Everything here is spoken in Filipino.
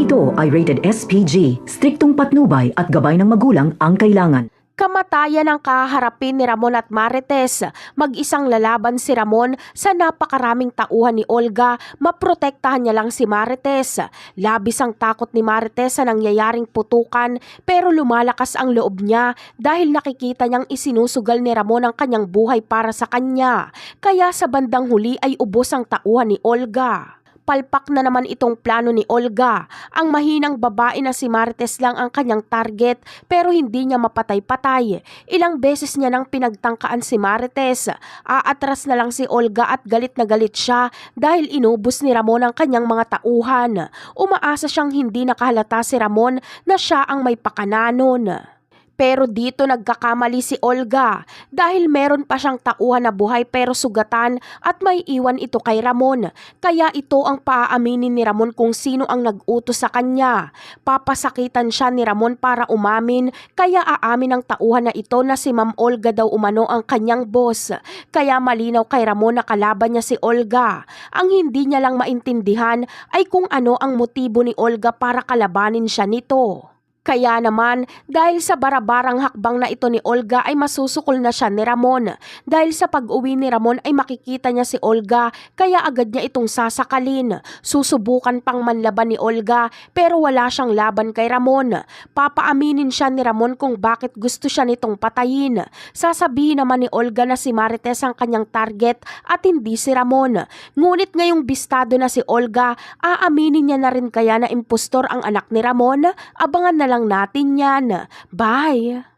ito ay rated SPG, striktong patnubay at gabay ng magulang ang kailangan. Kamatayan ang kaharapin ni Ramon at Marites. Mag-isang lalaban si Ramon sa napakaraming tauhan ni Olga, maprotektahan niya lang si Marites. Labis ang takot ni Marites sa nangyayaring putukan pero lumalakas ang loob niya dahil nakikita niyang isinusugal ni Ramon ang kanyang buhay para sa kanya. Kaya sa bandang huli ay ubos ang tauhan ni Olga. Palpak na naman itong plano ni Olga. Ang mahinang babae na si Marites lang ang kanyang target pero hindi niya mapatay-patay. Ilang beses niya nang pinagtangkaan si Marites. Aatras na lang si Olga at galit na galit siya dahil inubos ni Ramon ang kanyang mga tauhan. Umaasa siyang hindi nakahalata si Ramon na siya ang may pakananon. Pero dito nagkakamali si Olga dahil meron pa siyang tauhan na buhay pero sugatan at may iwan ito kay Ramon. Kaya ito ang paaaminin ni Ramon kung sino ang nag-utos sa kanya. Papasakitan siya ni Ramon para umamin kaya aamin ang tauhan na ito na si Ma'am Olga daw umano ang kanyang boss. Kaya malinaw kay Ramon na kalaban niya si Olga. Ang hindi niya lang maintindihan ay kung ano ang motibo ni Olga para kalabanin siya nito. Kaya naman, dahil sa barabarang hakbang na ito ni Olga ay masusukol na siya ni Ramon. Dahil sa pag-uwi ni Ramon ay makikita niya si Olga kaya agad niya itong sasakalin. Susubukan pang manlaban ni Olga pero wala siyang laban kay Ramon. Papaaminin siya ni Ramon kung bakit gusto siya nitong patayin. Sasabihin naman ni Olga na si Marites ang kanyang target at hindi si Ramon. Ngunit ngayong bistado na si Olga, aaminin niya na rin kaya na impostor ang anak ni Ramon? Abangan na lang natin yan. Bye!